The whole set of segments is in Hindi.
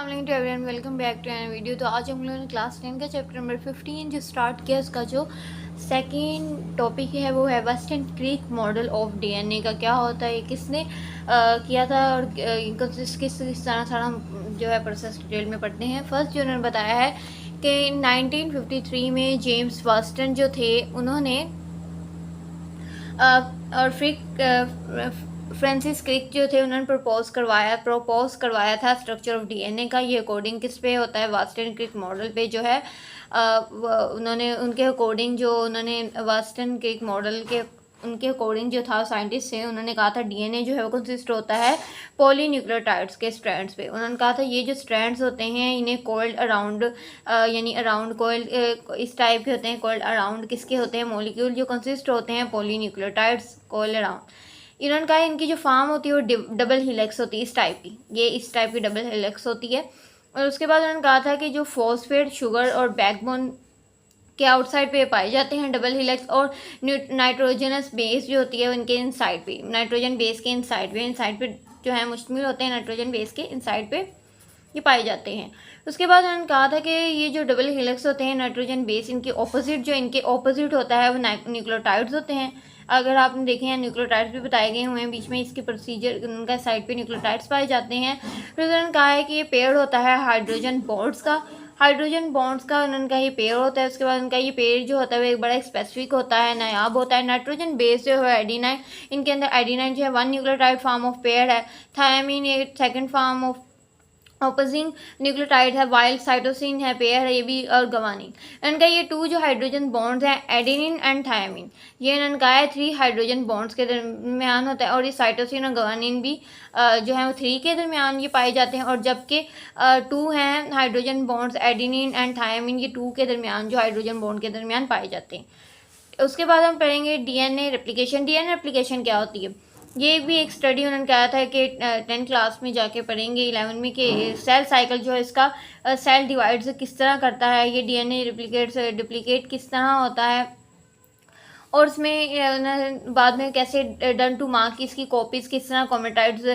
To everyone, welcome back to an video. तो आज हम लोगों ने क्लास 10 का चैप्टर नंबर 15 जो स्टार्ट किया, उसका जो सेकंड टॉपिक है वो है western creek model of DNA का क्या होता है, किसने किया था और किस तरह सारा हम जो है प्रोसेस डिटेल में पढ़ते हैं। फर्स्ट जो उन्होंने बताया है कि 1953 में जेम्स वास्टन जो थे उन्होंने और फिर फ्रांसिस क्रिक जो थे उन्होंने प्रपोज करवाया था स्ट्रक्चर ऑफ डीएनए का। ये अकॉर्डिंग किस पे होता है, वास्टन क्रिक मॉडल पे जो है उन्होंने उनके अकॉर्डिंग जो उन्होंने वास्टन क्रिक मॉडल के उनके अकॉर्डिंग जो था साइंटिस्ट थे, उन्होंने कहा था डीएनए जो है वो कंसिस्ट होता है पॉलीन्यूक्लियोटाइड्स के स्ट्रैंड्स पे। उन्होंने कहा था ये जो स्ट्रैंड्स होते हैं इन्हें कोल्ड अराउंड यानी अराउंड कोल्ड इस टाइप के होते हैं। कोल्ड अराउंड किसके होते हैं, मॉलिक्यूल जो कंसिस्ट होते हैं पॉलीन्यूक्लियोटाइड्स कोल्ड अराउंड। इन्होंने कहा इनकी जो फॉर्म होती है वो डबल हिलेक्स होती है, इस टाइप की, ये इस टाइप की डबल हिलेक्स होती है। और उसके बाद उन्होंने कहा था कि जो फॉस्फेट शुगर और बैकबोन के आउटसाइड पे पाए जाते हैं डबल हिलेक्स, और नाइट्रोजनस बेस जो होती है उनके इनसाइड पे, नाइट्रोजन बेस के इनसाइड पे जो है मुश्तमिल होते हैं, नाइट्रोजन बेस के इनसाइड पे ये पाए जाते हैं। उसके बाद उन्होंने कहा था कि ये जो डबल हिलेक्स होते हैं नाइट्रोजन बेस, इनके ऑपोजिट होता है वो न्यूक्लियोटाइड्स होते हैं। अगर आपने देखे हैं न्यूक्लियोटाइड्स भी बताए गए हुए हैं बीच में, इसके प्रोसीजर उनका साइड पे न्यूक्लियोटाइड्स पाए जाते हैं। फिर उन्होंने कहा है कि ये पेड़ होता है हाइड्रोजन बॉन्ड्स का उन्होंने कहा ये पेड़ होता है। उसके बाद उनका ये पेड़ जो होता है वो एक बड़ा स्पेसिफिक होता है, नायाब होता है। नाइट्रोजन बेस जो है एडिनाइन, इनके अंदर एडिनाइन जो है वन न्यूक्लियोटाइड फॉर्म ऑफ पेड़ है। थायमीन ये second form of opposing nucleotide है, वाइल्ड साइटोसिन है पेयर है ये भी, और गवानीन। इनका ये टू जो हाइड्रोजन बॉन्ड्स हैं एडेनिन एंड थायमीन, ये इन्होंने कहा है 3 हाइड्रोजन बॉन्ड्स के दरमियान होता है। और ये साइटोसिन और गवानीन भी जो है वो 3 के दरमियान ये पाए जाते हैं। और जबकि 2 हैं hydrogen bonds adenine and thymine, ये 2 के दरमियान जो हाइड्रोजन बॉन्ड के दरमियान पाए जाते हैं। उसके बाद हम पढ़ेंगे डीएनए रेप्लिकेशन। डीएनए रेप्लिकेशन क्या होती है, ये भी एक स्टडी उन्होंने कहा था कि 10 क्लास में जाके पढ़ेंगे 11 में, कि सेल साइकिल जो है इसका सेल डिवाइड से किस तरह करता है, ये डीएनए डिप्लीकेट किस तरह होता है, और इसमें बाद में कैसे डन टू मार्क की इसकी कॉपीज़ किस तरह क्रोमेटाइड्स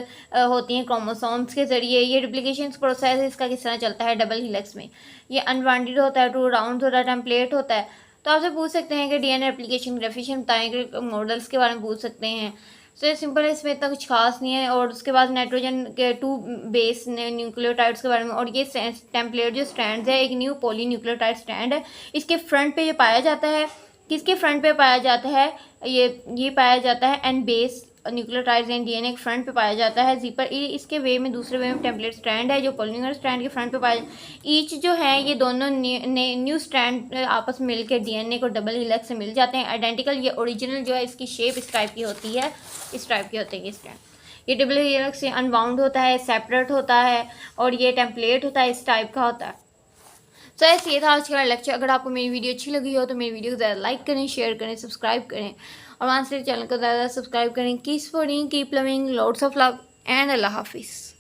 होती हैं क्रोमोसोम्स के ज़रिए। ये रिप्लिकेशन प्रोसेस इसका किस तरह चलता है डबल हिलेक्स में, ये अनवांटेड होता है, टू राउंड होता है, टेम्पलेट होता है। तो आपसे पूछ सकते हैं कि डीएनए रेप्लिकेशन ग्राफिशन बताएंगे, मॉडल्स के बारे में पूछ सकते हैं। सो ये सिंपल है, इसमें इतना कुछ खास नहीं है। और उसके बाद नाइट्रोजन के 2 बेस न्यूक्लियोटाइड्स के बारे में, और ये टेम्पलेट जो स्ट्रैंड्स है एक न्यू पॉली न्यूक्लियोटाइड स्ट्रैंड है, इसके फ्रंट पे ये पाया जाता है। किसके फ्रंट पे पाया जाता है, ये पाया जाता है N base nucleotides and DNA के फ्रंट पे पाया जाता है। जीपर इसके वे में दूसरे वे में टेम्पलेट स्ट्रैंड है जो पॉलीमर स्ट्रैंड के फ्रंट पे पाया। ईच जो है ये दोनों न्यू स्ट्रैंड आपस में मिलकर डीएनए को डबल हिलेक्स से मिल जाते हैं आइडेंटिकल। ये ओरिजिनल जो है इसकी शेप इस टाइप की होती है, इस टाइप की होती है ये स्ट्रैंड। ये डबल हिलेक्स से अनबाउंड होता है, सेपरेट होता है, और ये टेम्पलेट होता है, इस टाइप का होता है। सो ऐसे ये था आज का लेक्चर। अगर आपको मेरी वीडियो अच्छी लगी हो तो मेरी वीडियो को ज़्यादा लाइक करें, शेयर करें, सब्सक्राइब करें, और वहाँ से चैनल को ज़्यादा सब्सक्राइब करें। Keep sporting, keep loving, lots of love and अल्लाह हाफिज़।